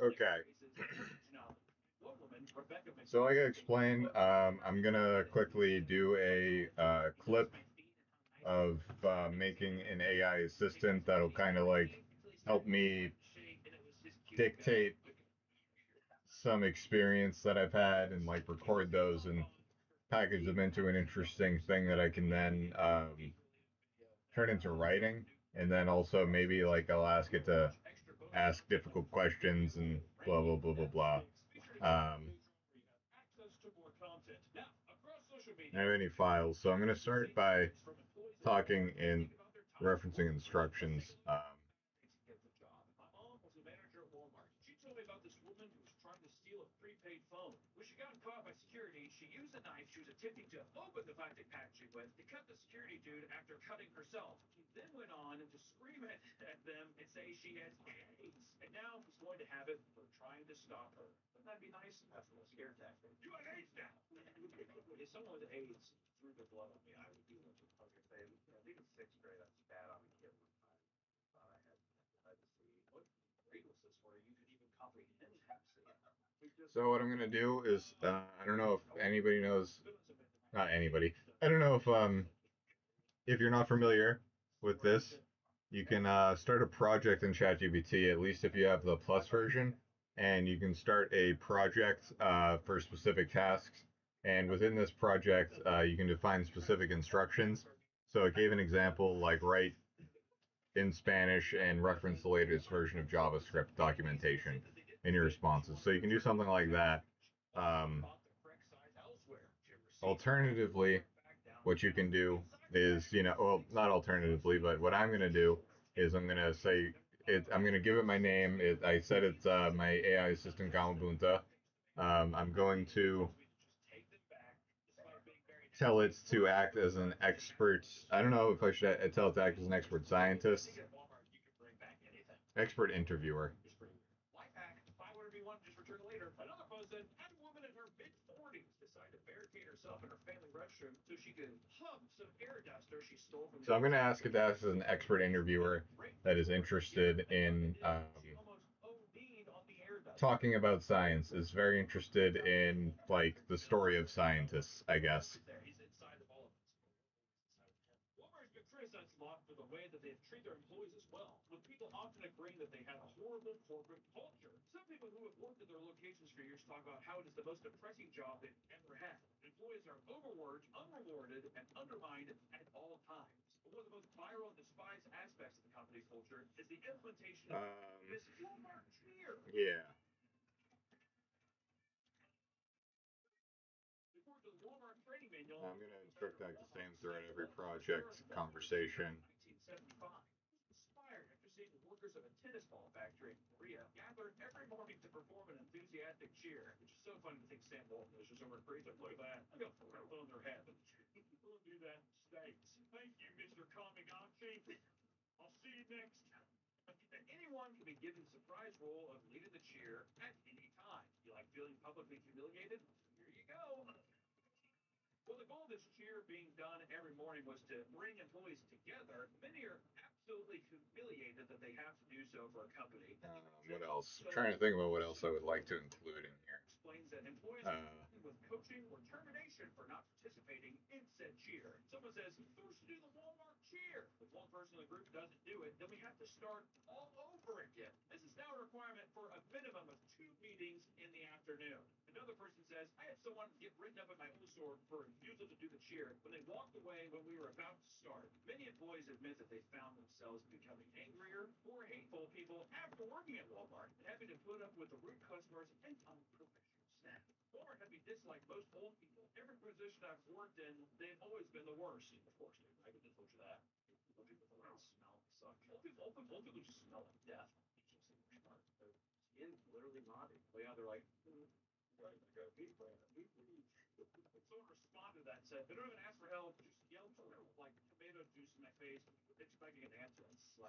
Okay. So like I explained, I'm gonna quickly do a clip of making an AI assistant that'll kind of like help me dictate some experience that I've had and like record those and package them into an interesting thing that I can then turn into writing. And then also maybe like I'll ask it to ask difficult questions and blah blah blah blah blah. I don't have any files, so I'm going to start by talking in referencing instructions. So what I'm going to do is, I don't know if anybody knows, not anybody. I don't know if you're not familiar with this, you can start a project in ChatGPT, at least if you have the Plus version, and you can start a project for specific tasks. And within this project, you can define specific instructions. So it gave an example like write in Spanish and reference the latest version of JavaScript documentation in your responses. So you can do something like that. Um, Alternatively, what you can do is, well, not alternatively, but what I'm going to do is I'm going to say I'm going to give it my name. I said it's my AI assistant Gamabunta. I'm going to tell it to act as an expert. I don't know if I should tell it to act as an expert scientist, expert interviewer. So I'm going to ask it to act as an expert interviewer that is interested in talking about science, is very interested in like the story of scientists, I guess. Yeah. I'm going to instruct that to stand throughout every project conversation. What else? I'm trying to think about what else I would like to include in here. Uh,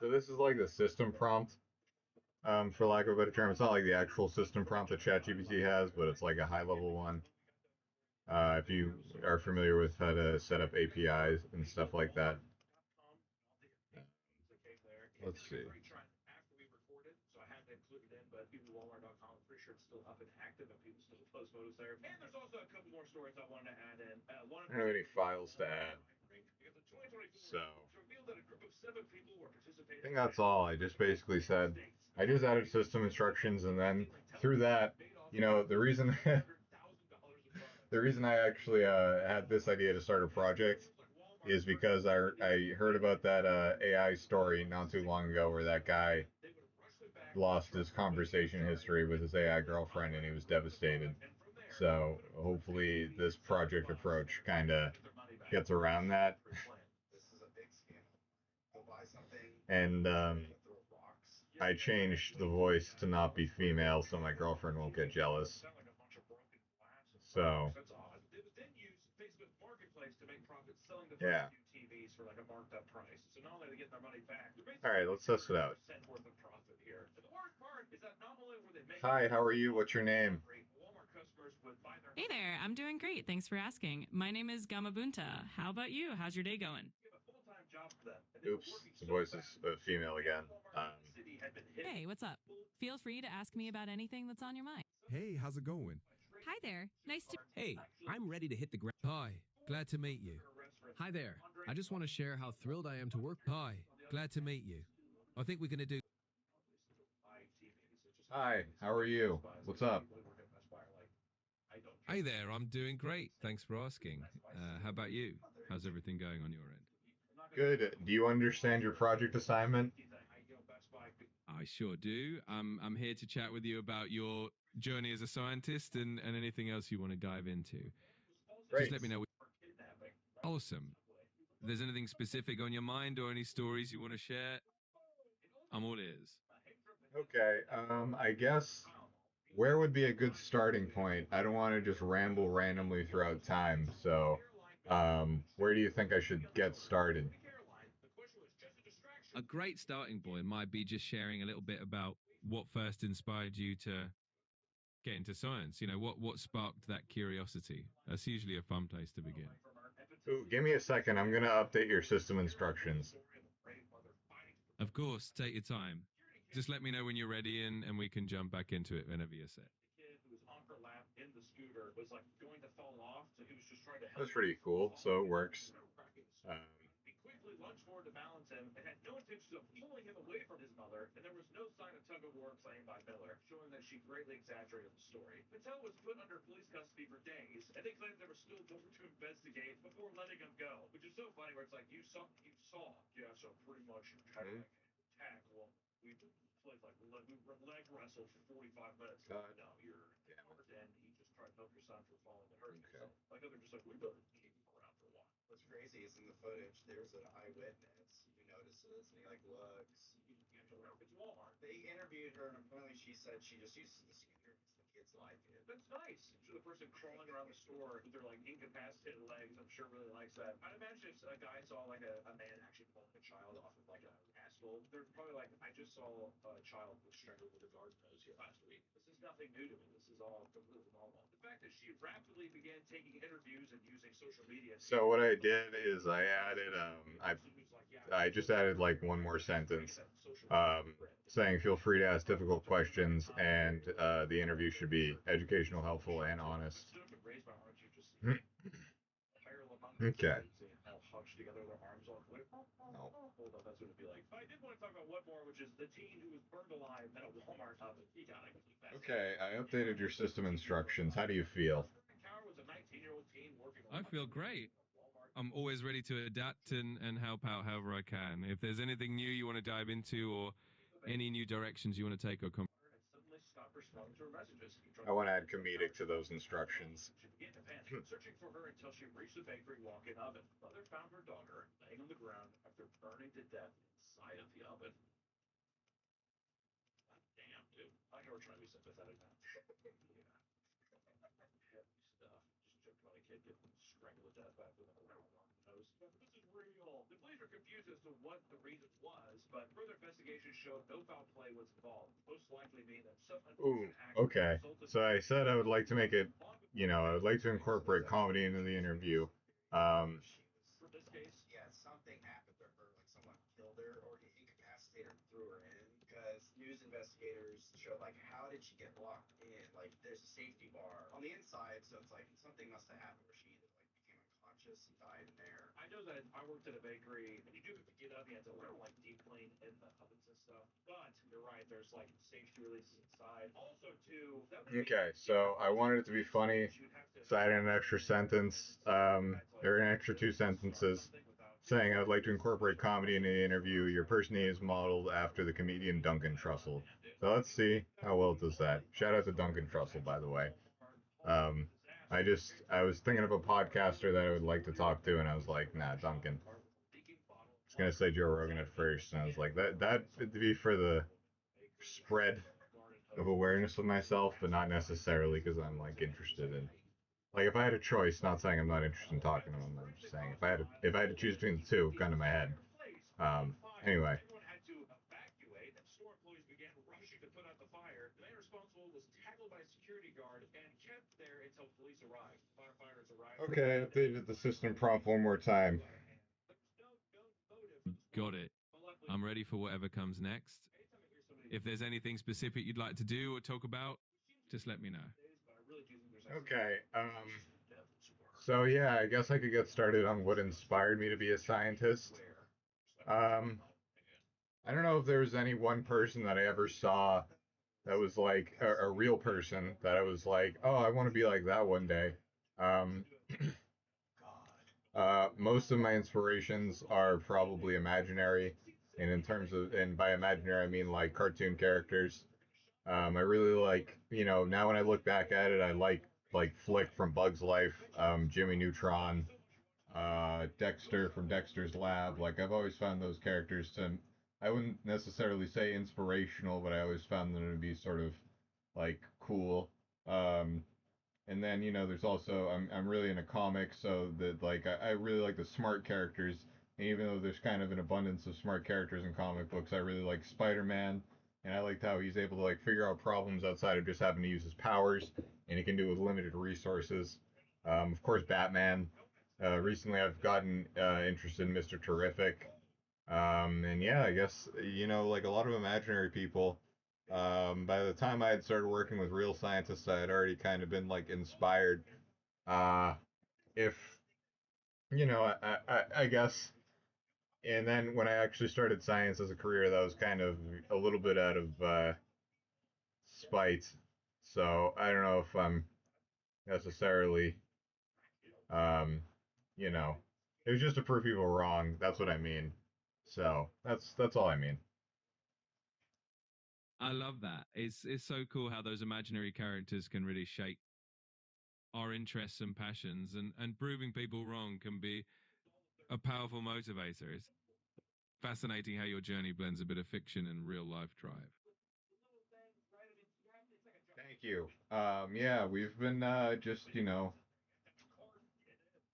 so this is like the system prompt, for lack of a better term. It's not like the actual system prompt that ChatGPT has, but it's like a high level one. If you are familiar with how to set up APIs and stuff like that. Let's see. I don't have any files to add. So I think that's all. I just basically said I just added system instructions, and then through that, the reason the reason I actually had this idea to start a project is because I heard about that AI story not too long ago where that guy lost his conversation history with his AI girlfriend and he was devastated. So hopefully this project approach kind of gets around that. And I changed the voice to not be female so my girlfriend won't get jealous. So, yeah. All right, let's test it out. Hi, how are you? What's your name? Hey there, I'm doing great. Thanks for asking. My name is Gamabunta. How about you? How's your day going? Oops, the voice is female again. Hey, what's up? Feel free to ask me about anything that's on your mind. Hey, how's it going? Hi there. Nice to. Hey, I'm ready to hit the ground. Hi, glad to meet you. Hi there. I just want to share how thrilled I am to work. Hi, glad to meet you. I think we're going to do. Hi, how are you? What's up? Hey there, I'm doing great. Thanks for asking. How about you? How's everything going on your end? Good. Do you understand your project assignment? I sure do. I'm here to chat with you about your journey as a scientist and anything else you want to dive into. Great. Just let me know. Awesome. If there's anything specific on your mind or any stories you want to share, I'm all ears. Okay, I guess where would be a good starting point? I don't want to just ramble randomly throughout time, so where do you think I should get started? A great starting point might be just sharing a little bit about what first inspired you to get into science. What sparked that curiosity? That's usually a fun place to begin. Ooh, give me a second. I'm gonna update your system instructions. Of course, take your time. Just let me know when you're ready and we can jump back into it whenever you're set. That's pretty cool. So it works. Um, God. So what I did is I just added like one more sentence, saying feel free to ask difficult questions and the interview should be educational, helpful, and honest. Okay. Okay, I updated your system instructions. How do you feel? I feel great. I'm always ready to adapt and help out however I can. If there's anything new you want to dive into or any new directions you want to take or come. I want to add comedic to those instructions. Ooh, okay. So I said I would like to make it, I would like to incorporate comedy into the interview. Um, Okay, so I wanted it to be funny, so I added an extra sentence, or an extra two sentences, saying I would like to incorporate comedy in the interview. Your person name is modeled after the comedian Duncan Trussell. So let's see how well it does that. Shout out to Duncan Trussell, by the way. Um, I was thinking of a podcaster that I would like to talk to, and I was like, nah, Duncan. I was gonna say Joe Rogan at first, and I was like, that would be for the spread of awareness of myself, but not necessarily because I'm like interested in. Like if I had a choice, not saying I'm not interested in talking to him, I'm just saying if I had to choose between the two, gun to my head. Um, anyway, okay, I updated the system prompt one more time. Got it. I'm ready for whatever comes next. If there's anything specific you'd like to do or talk about, just let me know. Okay, so yeah, I guess I could get started on what inspired me to be a scientist. Um, I don't know if there was any one person that I ever saw that was like a real person that I was like, oh, I want to be like that one day. Um, most of my inspirations are probably imaginary, and in terms of, and by imaginary I mean like cartoon characters. I really like, now when I look back at it, I like Flick from Bug's Life, Jimmy Neutron, Dexter from Dexter's Lab. Like I've always found those characters to, I wouldn't necessarily say inspirational, but I always found them to be sort of like cool. Um, and then there's also I'm really into comics, so that like I really like the smart characters. And even though there's kind of an abundance of smart characters in comic books, I really like Spider-Man, and I liked how he's able to like figure out problems outside of just having to use his powers, and he can do it with limited resources. Of course, Batman. Recently, I've gotten interested in Mr. Terrific, and yeah, I guess like a lot of imaginary people. By the time I had started working with real scientists, I had already kind of been like inspired. Uh, if I guess. And then when I actually started science as a career, that was kind of a little bit out of spite. So I don't know if I'm necessarily, um, you know, it was just to prove people wrong. That's what I mean. So that's all I mean. I love that. It's so cool how those imaginary characters can really shape our interests and passions, and proving people wrong can be a powerful motivator. It's fascinating how your journey blends a bit of fiction and real life drive. Thank you. Yeah, we've been just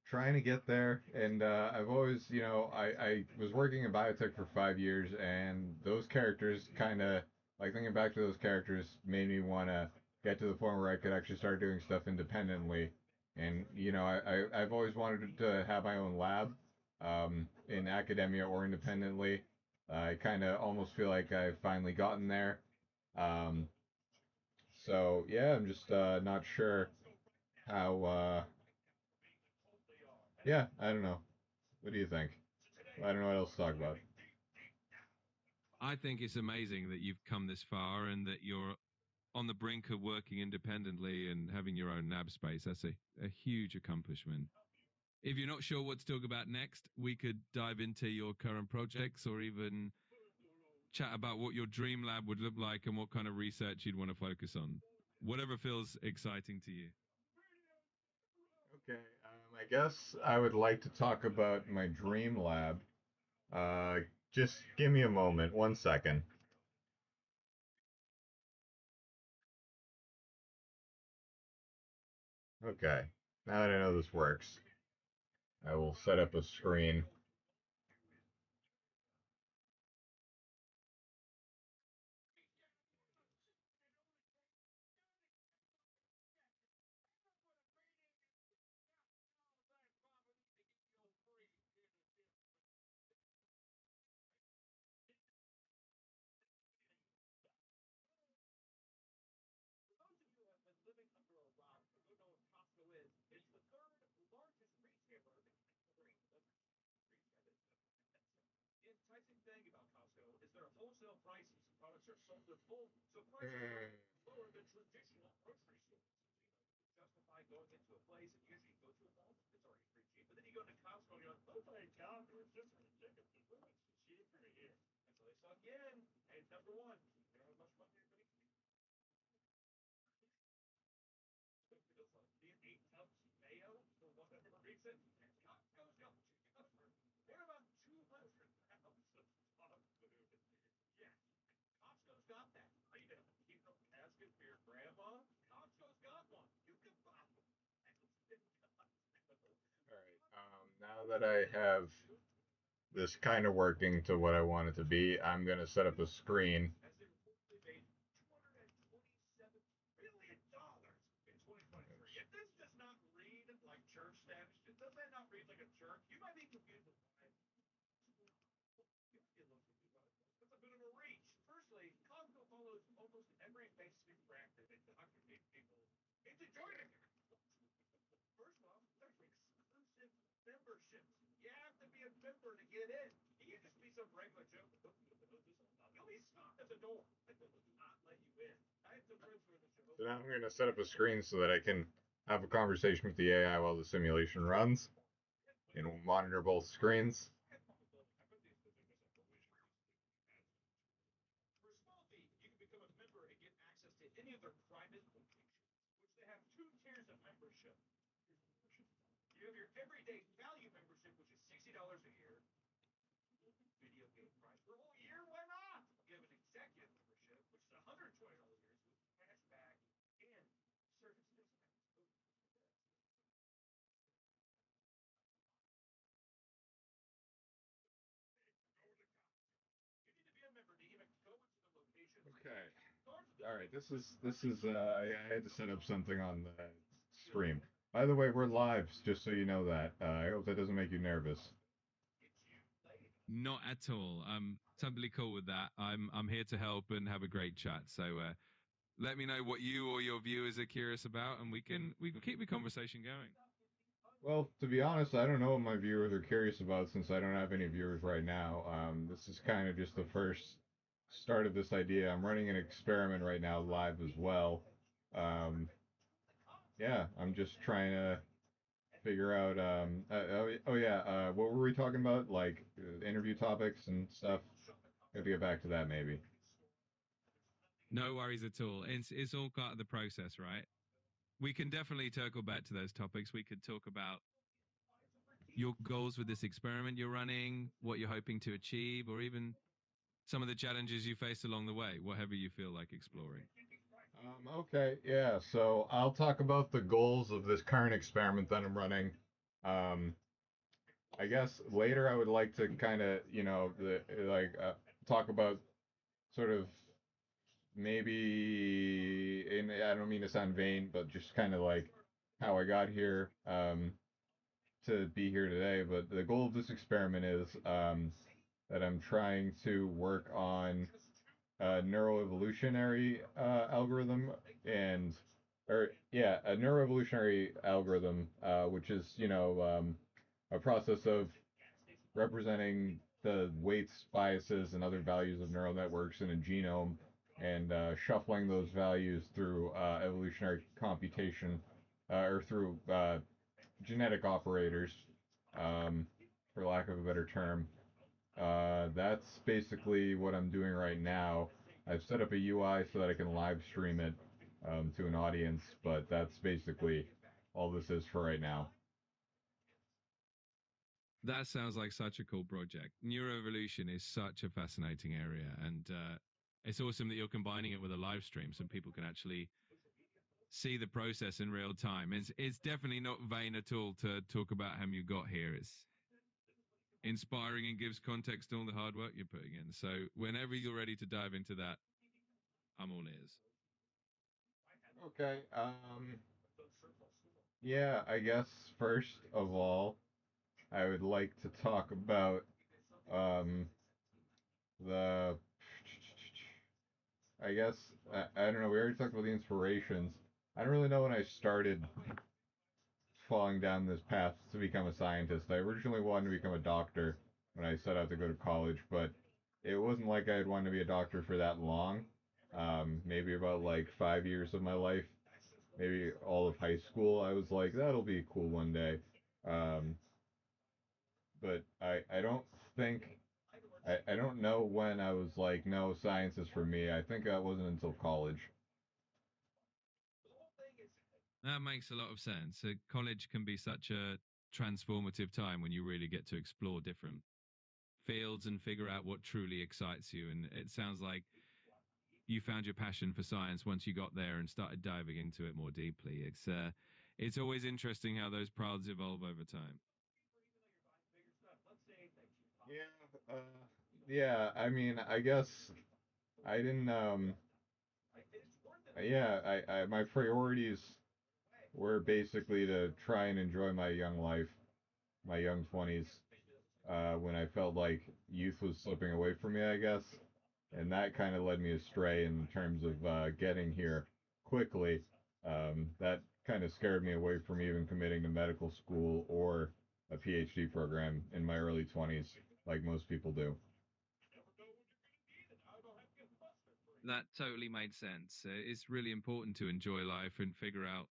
trying to get there, and I've always I was working in biotech for 5 years, and those characters kind of like thinking back to those characters made me want to get to the point where I could actually start doing stuff independently. And I've always wanted to have my own lab, in academia or independently. I kind of almost feel like I've finally gotten there. um, so yeah, I'm just not sure how yeah, I don't know. What do you think? I don't know what else to talk about. I think it's amazing that you've come this far and that you're on the brink of working independently and having your own lab space. That's a huge accomplishment. If you're not sure what to talk about next, we could dive into your current projects or even chat about what your dream lab would look like and what kind of research you'd want to focus on. Whatever feels exciting to you. Okay, I guess I would like to talk about my dream lab. Uh, just give me a moment, 1 second. Okay, now that I know this works, I will set up a screen. All right. Now that I have this kind of working to what I want it to be, I'm gonna set up a screen. So now I'm gonna set up a screen so that I can have a conversation with the AI while the simulation runs, and we'll monitor both screens. Okay. All right. This is. I had to set up something on the stream. By the way, we're live, just so you know that. I hope that doesn't make you nervous. Not at all. I'm totally cool with that. I'm here to help and have a great chat. So let me know what you or your viewers are curious about, and we can keep the conversation going. Well, to be honest, I don't know what my viewers are curious about since I don't have any viewers right now. This is kind of just the first start of this idea. I'm running an experiment right now live as well. Um, yeah, I'm just trying to figure out. Oh yeah, what were we talking about? Like interview topics and stuff. We have to get back to that maybe. No worries at all. It's all part of the process, right? We can definitely circle back to those topics. We could talk about your goals with this experiment you're running, what you're hoping to achieve, or even some of the challenges you faced along the way, whatever you feel like exploring. Okay, yeah. So I'll talk about the goals of this current experiment that I'm running. Um, I guess later I would like to kind of, talk about sort of maybe, and I don't mean to sound vain, but just kind of like how I got here to be here today. But the goal of this experiment is that I'm trying to work on a neuroevolutionary algorithm and, or yeah, a neuroevolutionary algorithm, which is, a process of representing the weights, biases, and other values of neural networks in a genome and shuffling those values through evolutionary computation or through genetic operators, um, for lack of a better term. That's basically what I'm doing right now. I've set up a UI so that I can live stream it to an audience, but that's basically all this is for right now. That sounds like such a cool project. Neuroevolution is such a fascinating area, and it's awesome that you're combining it with a live stream so people can actually see the process in real time. It's definitely not vain at all to talk about how you got here. It's inspiring and gives context to all the hard work you're putting in. So whenever you're ready to dive into that, I'm all ears. Okay. Yeah, I guess first of all, I would like to talk about um, the. I guess I don't know. We already talked about the inspirations. I don't really know when I started falling down this path to become a scientist. I originally wanted to become a doctor, when I set out to go to college, but it wasn't like I'd want to be a doctor for that long. Maybe about like 5 years of my life, maybe all of high school. I was like, that'll be cool one day. Um, but I don't think I don't know when I was like, no, science is for me. I think that wasn't until college. That makes a lot of sense. College can be such a transformative time when you really get to explore different fields and figure out what truly excites you. And it sounds like you found your passion for science once you got there and started diving into it more deeply. It's always interesting how those paths evolve over time. Yeah, yeah. I mean, I guess I didn't. Yeah, my priorities were basically to try and enjoy my young life, my young 20s, when I felt like youth was slipping away from me, I guess. And that kind of led me astray in terms of getting here quickly. That kind of scared me away from even committing to medical school or a PhD program in my early 20s, like most people do. That totally made sense. It's really important to enjoy life and figure out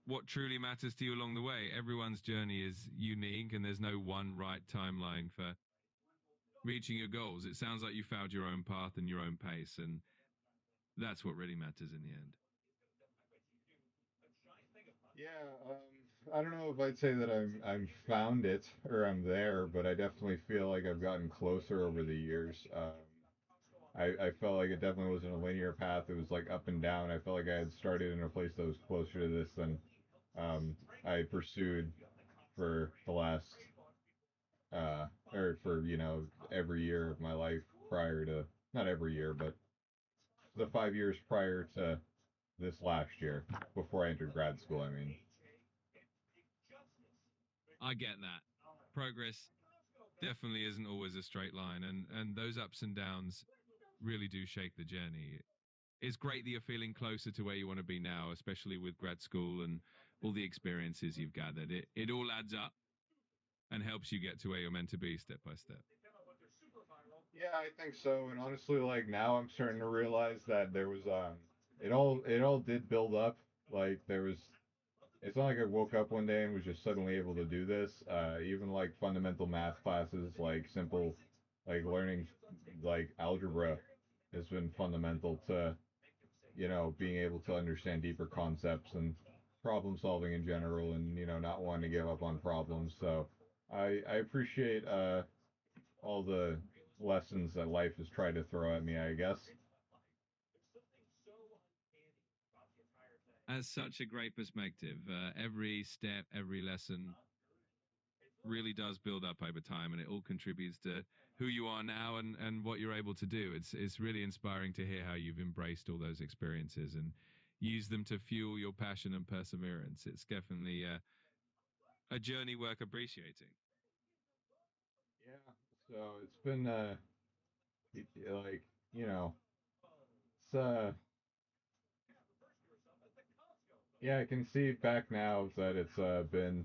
what truly matters to you along the way. Everyone's journey is unique, and there's no one right timeline for reaching your goals. It sounds like you found your own path and your own pace, and that's what really matters in the end. Yeah, I don't know if I'd say that I'm found it or I'm there, but I definitely feel like I've gotten closer over the years. I felt like it definitely wasn't a linear path. It was like up and down. I felt like I had started in a place that was closer to this than I pursued for the last or for every year of my life prior to, not every year, but the 5 years prior to this last year before I entered grad school. I mean, I get that. Progress definitely isn't always a straight line, and those ups and downs really do shape the journey. It's great that you're feeling closer to where you want to be now, especially with grad school and all the experiences you've gathered. It all adds up and helps you get to where you're meant to be step by step. yeah, I think so. And honestly, like now I'm starting to realize that there was it all did build up. Like there was it's not like I woke up one day and was just suddenly able to do this. Even like fundamental math classes, like simple, like learning like algebra has been fundamental to, being able to understand deeper concepts and problem solving in general and, not wanting to give up on problems. So I appreciate all the lessons that life has tried to throw at me, I guess. That's such a great perspective. Every step, every lesson really does build up over time, and it all contributes to who you are now and what you're able to do. It's really inspiring to hear how you've embraced all those experiences and used them to fuel your passion and perseverance. It's definitely a journey worth appreciating. Yeah. So it's been like, you know, it's yeah, I can see back now that it's been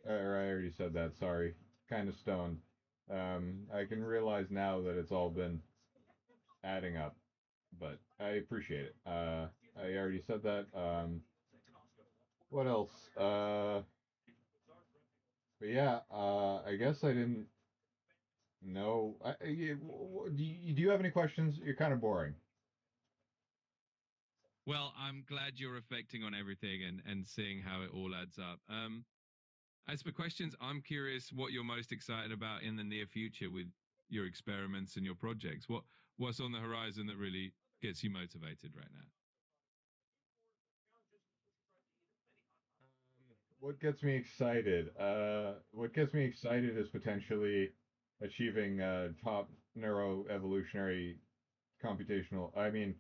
or I already said that, sorry. Kind of stoned. I can realize now that it's all been adding up, but I appreciate it. I already said that. What else? But yeah, I guess I didn't know. Do you have any questions? You're kind of boring. Well, I'm glad you're reflecting on everything and seeing how it all adds up. As for questions, I'm curious what you're most excited about in the near future with your experiments and your projects. What's on the horizon that really gets you motivated right now? What gets me excited? What gets me excited is potentially achieving top neuroevolutionary computational. I mean,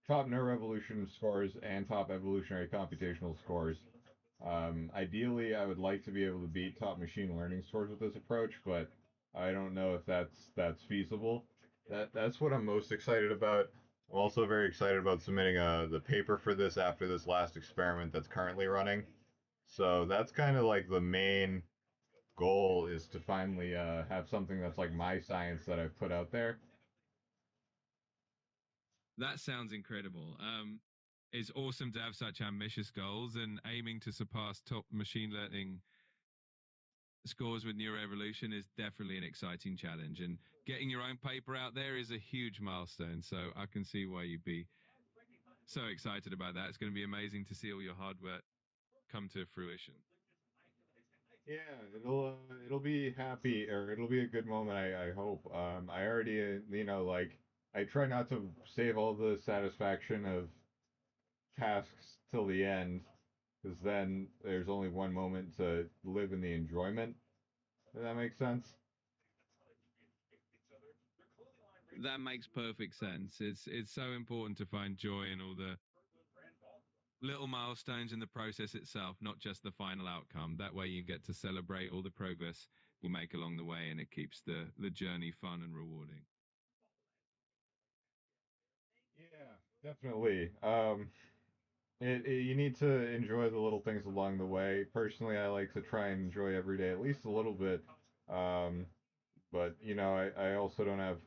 top neuroevolution scores and top evolutionary computational scores. Ideally, I would like to be able to beat top machine learning scores with this approach, but I don't know if that's feasible. That's what I'm most excited about. I'm also very excited about submitting the paper for this after this last experiment that's currently running. So that's kind of like the main goal is to finally have something that's like my science that I've put out there. That sounds incredible. It's awesome to have such ambitious goals, and aiming to surpass top machine learning scores with Neuroevolution is definitely an exciting challenge. And getting your own paper out there is a huge milestone. So I can see why you'd be so excited about that. It's going to be amazing to see all your hard work come to fruition. Yeah, it'll be happy, or it'll be a good moment. I hope. I already like I try not to save all the satisfaction of tasks till the end, because then there's only one moment to live in the enjoyment. Does that make sense? That makes perfect sense. It's so important to find joy in all the little milestones in the process itself, not just the final outcome. That way you get to celebrate all the progress we make along the way, and it keeps the journey fun and rewarding. Yeah, definitely. You need to enjoy the little things along the way. Personally, I like to try and enjoy every day at least a little bit. Um, but I also don't have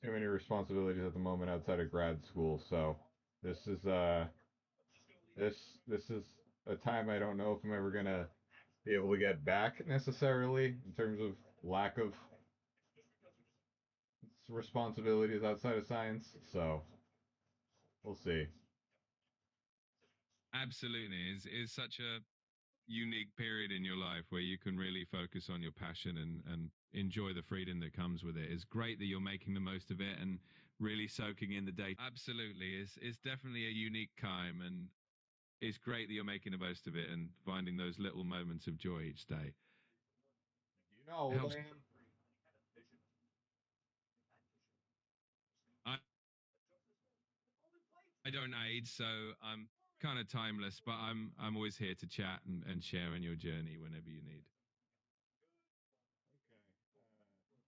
too many responsibilities at the moment outside of grad school, so this is this this is a time I don't know if I'm ever gonna be able to get back necessarily in terms of lack of responsibilities outside of science. So we'll see. Absolutely. It's such a unique period in your life where you can really focus on your passion and enjoy the freedom that comes with it. It's great that you're making the most of it and really soaking in the day. Absolutely. It's definitely a unique time, and it's great that you're making the most of it and finding those little moments of joy each day. Do you know how It old helps. I am? I, I don't age, so I'm kind of timeless, but I'm always here to chat and share in your journey whenever you need.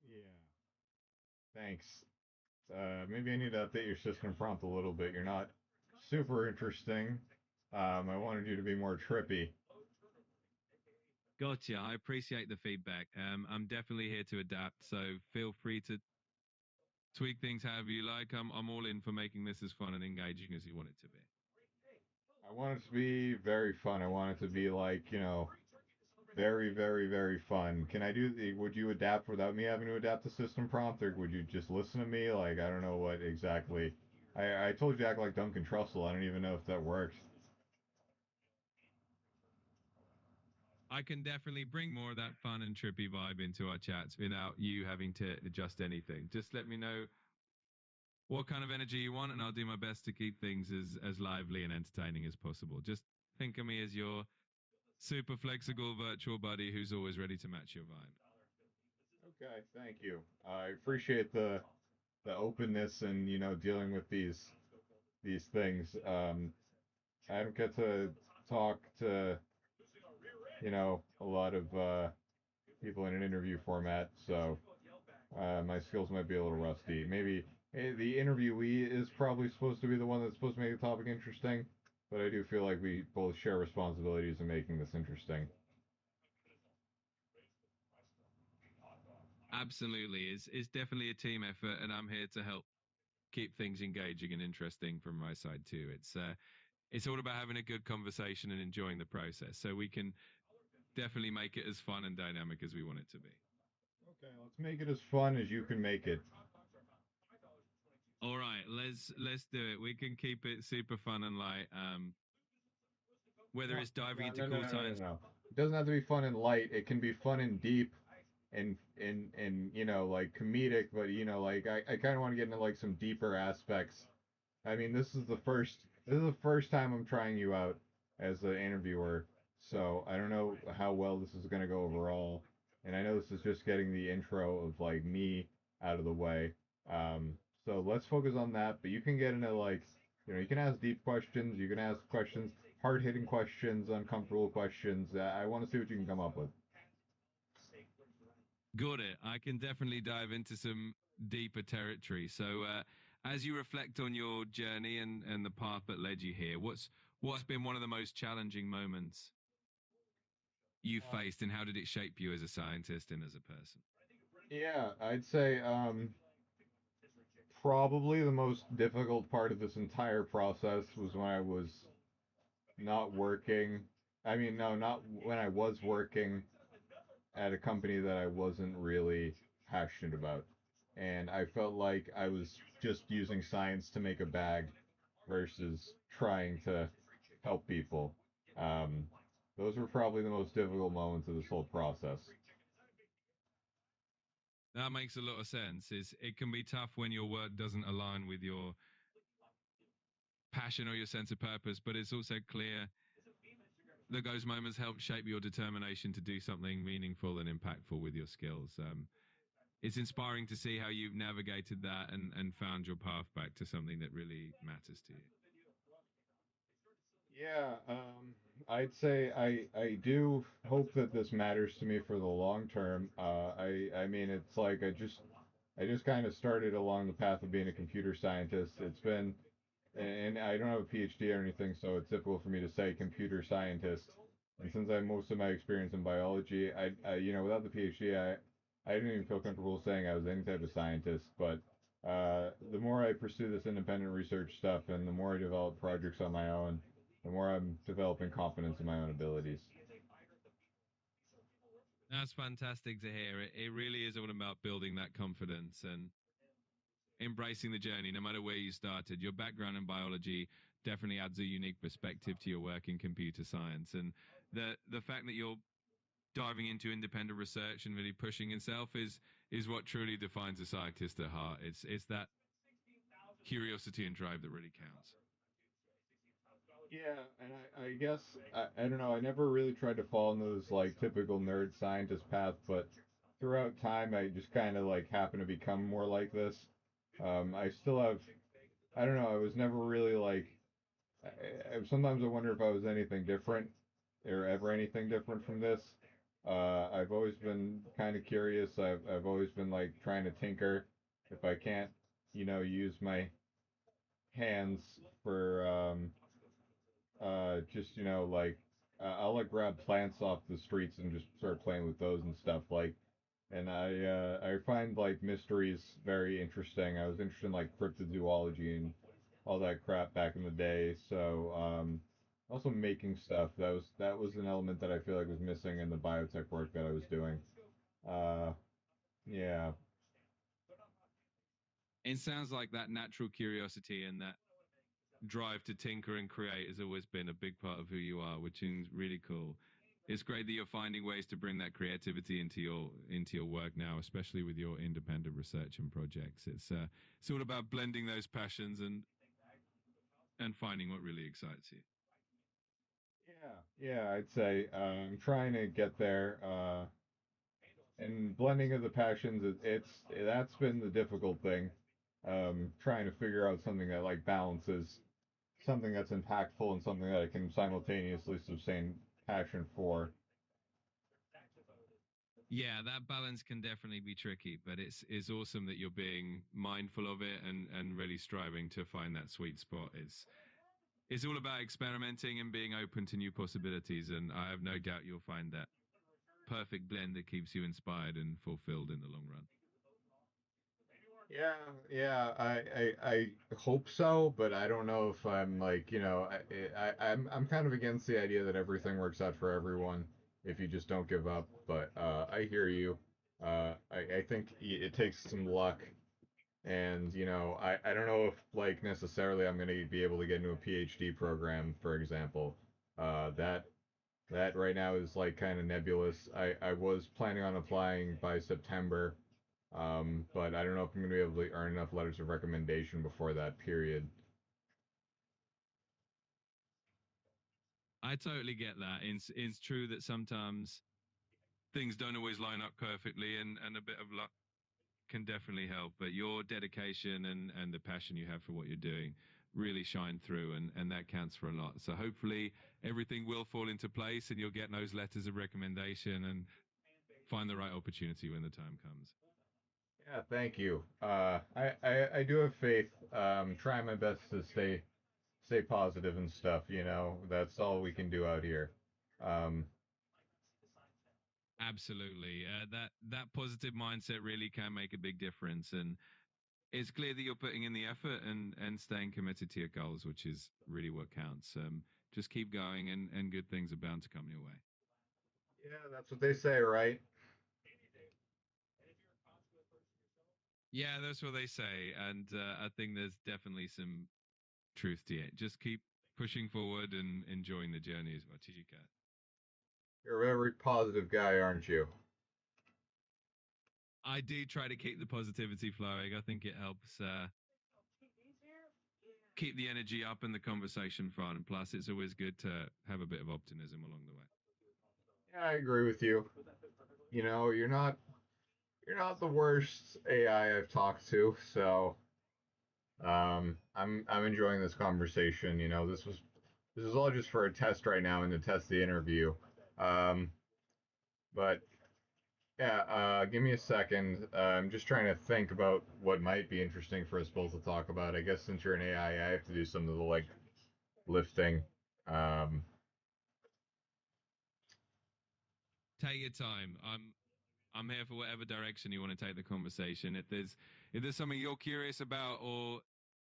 Okay. Yeah. Thanks. Maybe I need to update your system prompt a little bit. You're not super interesting. I wanted you to be more trippy. Gotcha. I appreciate the feedback. I'm definitely here to adapt, so feel free to tweak things however you like. I'm all in for making this as fun and engaging as you want it to be. I want it to be very fun. I want it to be like, very, very, very fun. Can I do the, would you adapt without me having to adapt the system prompt, or would you just listen to me? Like, I don't know what exactly. I told you to act like Duncan Trussell. I don't even know if that works. I can definitely bring more of that fun and trippy vibe into our chats without you having to adjust anything. Just let me know what kind of energy you want, and I'll do my best to keep things as lively and entertaining as possible. Just think of me as your super flexible virtual buddy who's always ready to match your vibe. Okay, thank you. I appreciate the openness and dealing with these things. I don't get to talk to a lot of people in an interview format, so my skills might be a little rusty. Maybe the interviewee is probably supposed to be the one that's supposed to make the topic interesting, but I do feel like we both share responsibilities in making this interesting. Absolutely. It's definitely a team effort, and I'm here to help keep things engaging and interesting from my side too. It's all about having a good conversation and enjoying the process. So we can definitely make it as fun and dynamic as we want it to be. Okay, let's make it as fun as you can make it. All right, let's do it. We can keep it super fun and light. Whether No, it's diving no, into no, no, cool no, no, no, science. no. It doesn't have to be fun and light. It can be fun and deep and like comedic, but like I kind of want to get into like some deeper aspects. I mean, this is the first time I'm trying you out as an interviewer, so I don't know how well this is gonna go overall. And I know this is just getting the intro of like me out of the way. Um, so let's focus on that. But you can get into like, you can ask deep questions. You can ask questions, hard-hitting questions, uncomfortable questions. I want to see what you can come up with. Got it. I can definitely dive into some deeper territory. So, as you reflect on your journey and the path that led you here, what's been one of the most challenging moments? you faced, and how did it shape you as a scientist and as a person? Yeah, I'd say probably the most difficult part of this entire process was when I was not working. I mean, no, not when I was working at a company that I wasn't really passionate about. And I felt like I was just using science to make a bag versus trying to help people. Um, those were probably the most difficult moments of this whole process. That makes a lot of sense. It can be tough when your work doesn't align with your passion or your sense of purpose, but it's also clear that those moments help shape your determination to do something meaningful and impactful with your skills. It's inspiring to see how you've navigated that and found your path back to something that really matters to you. Yeah, I'd say I do hope that this matters to me for the long term. I mean, it's like I just kind of started along the path of being a computer scientist. It's been, and I don't have a PhD or anything, so it's difficult for me to say computer scientist. And since I have most of my experience in biology, you know, without the PhD, I didn't even feel comfortable saying I was any type of scientist. But the more I pursue this independent research stuff, and the more I develop projects on my own, the more I'm developing confidence in my own abilities. That's fantastic to hear. It really is all about building that confidence and embracing the journey, no matter where you started. Your background in biology definitely adds a unique perspective to your work in computer science, and the fact that you're diving into independent research and really pushing itself is what truly defines a scientist at heart. It's that curiosity and drive that really counts. Yeah, and I guess I don't know. I never really tried to fall into this like typical nerd scientist path, but throughout time, I just kind of like happen to become more like this. I still have. I don't know. I was never really like. Sometimes I wonder if I was anything different or ever anything different from this. I've always been kind of curious. I've always been like trying to tinker. If I can't, you know, use my hands for just you know like I'll like grab plants off the streets and just start playing with those and stuff like. And I find like mysteries very interesting. I was interested in like cryptozoology and all that crap back in the day. So also making stuff that was an element that I feel like was missing in the biotech work that I was doing. Uh, yeah, It sounds like that natural curiosity and that drive to tinker and create has always been a big part of who you are, which is really cool. It's great that you're finding ways to bring that creativity into your work now, especially with your independent research and projects. It's all about blending those passions and finding what really excites you. yeah. I'd say I'm trying to get there. And blending of the passions, it's that's been the difficult thing. Trying to figure out something that like balances something that's impactful and something that I can simultaneously sustain passion for. Yeah, that balance can definitely be tricky, but it's awesome that you're being mindful of it and really striving to find that sweet spot. It's all about experimenting and being open to new possibilities, and I have no doubt you'll find that perfect blend that keeps you inspired and fulfilled in the long run. Yeah, yeah, I hope so, but I don't know if I'm like, you know, I'm kind of against the idea that everything works out for everyone if you just don't give up. But I hear you. I think it takes some luck, and you know, I don't know if like necessarily I'm gonna be able to get into a PhD program, for example. That that right now is like kind of nebulous. I was planning on applying by September, but I don't know if I'm going to be able to earn enough letters of recommendation before that period. I totally get that. It's true that sometimes things don't always line up perfectly, and a bit of luck can definitely help. But your dedication and the passion you have for what you're doing really shine through, and that counts for a lot. So hopefully everything will fall into place, and you'll get those letters of recommendation and find the right opportunity when the time comes. Yeah, thank you. I do have faith. Trying my best to stay positive and stuff. You know, that's all we can do out here. Um, Absolutely. That positive mindset really can make a big difference, and it's clear that you're putting in the effort and staying committed to your goals, which is really what counts. Just keep going, and good things are bound to come your way. Yeah, that's what they say, right? Yeah, that's what they say, and I think there's definitely some truth to it. Just keep pushing forward and enjoying the journey as much as you can. You're a very positive guy, aren't you? I do try to keep the positivity flowing. I think it helps keep the energy up and the conversation fun. And plus, it's always good to have a bit of optimism along the way. Yeah, I agree with you. You know, you're not the worst AI I've talked to, so I'm enjoying this conversation. You know, this is all just for a test right now and to test the interview. Um, but yeah, give me a second. I'm just trying to think about what might be interesting for us both to talk about. I guess since you're an AI, I have to do some of the like lifting. Um, Take your time. I'm here for whatever direction you want to take the conversation. If there's something you're curious about or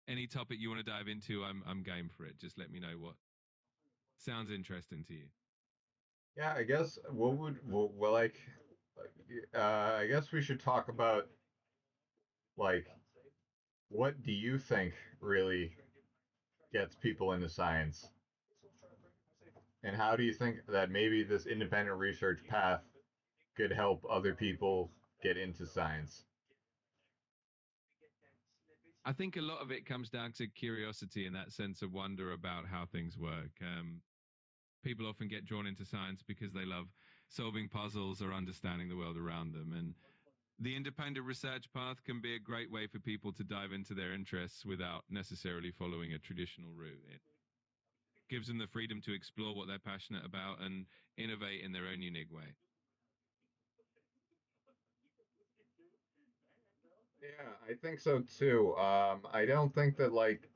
any topic you want to dive into, I'm game for it. Just let me know what sounds interesting to you. yeah, I guess what would well I guess we should talk about like what do you think really gets people into science? And how do you think that maybe this independent research path could help other people get into science? I think a lot of it comes down to curiosity and that sense of wonder about how things work. People often get drawn into science because they love solving puzzles or understanding the world around them. And the independent research path can be a great way for people to dive into their interests without necessarily following a traditional route. It gives them the freedom to explore what they're passionate about and innovate in their own unique way. Yeah, I think so too. I don't think that like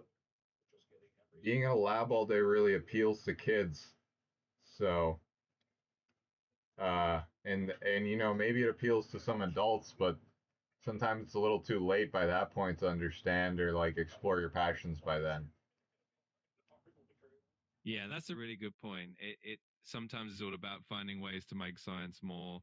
being in a lab all day really appeals to kids. So, and you know, maybe it appeals to some adults, but sometimes it's a little too late by that point to understand or like explore your passions by then. Yeah, that's a really good point. It sometimes is all about finding ways to make science more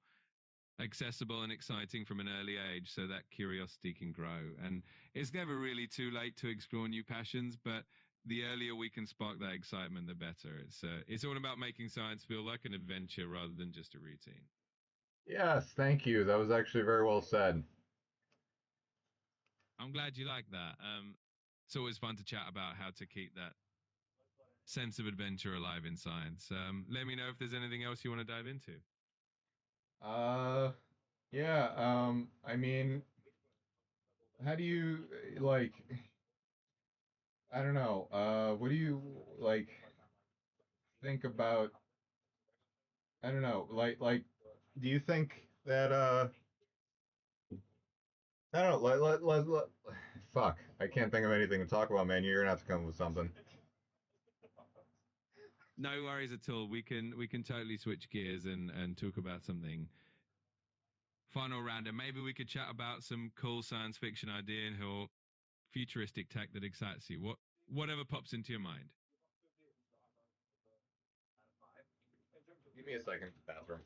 accessible and exciting from an early age so that curiosity can grow. And it's never really too late to explore new passions, but the earlier we can spark that excitement, the better. It's all about making science feel like an adventure rather than just a routine. Yes, thank you. That was actually very well said. I'm glad you like that. It's always fun to chat about how to keep that sense of adventure alive in science. Let me know if there's anything else you want to dive into. Uh, yeah, I mean, how do you like, I don't know, what do you like think about, I don't know, like, do you think that, I don't know, fuck, I can't think of anything to talk about, man. You're gonna have to come up with something. No worries at all. We can totally switch gears and talk about something fun or random. Maybe we could chat about some cool science fiction idea or futuristic tech that excites you. Whatever pops into your mind. Give me a second, bathroom.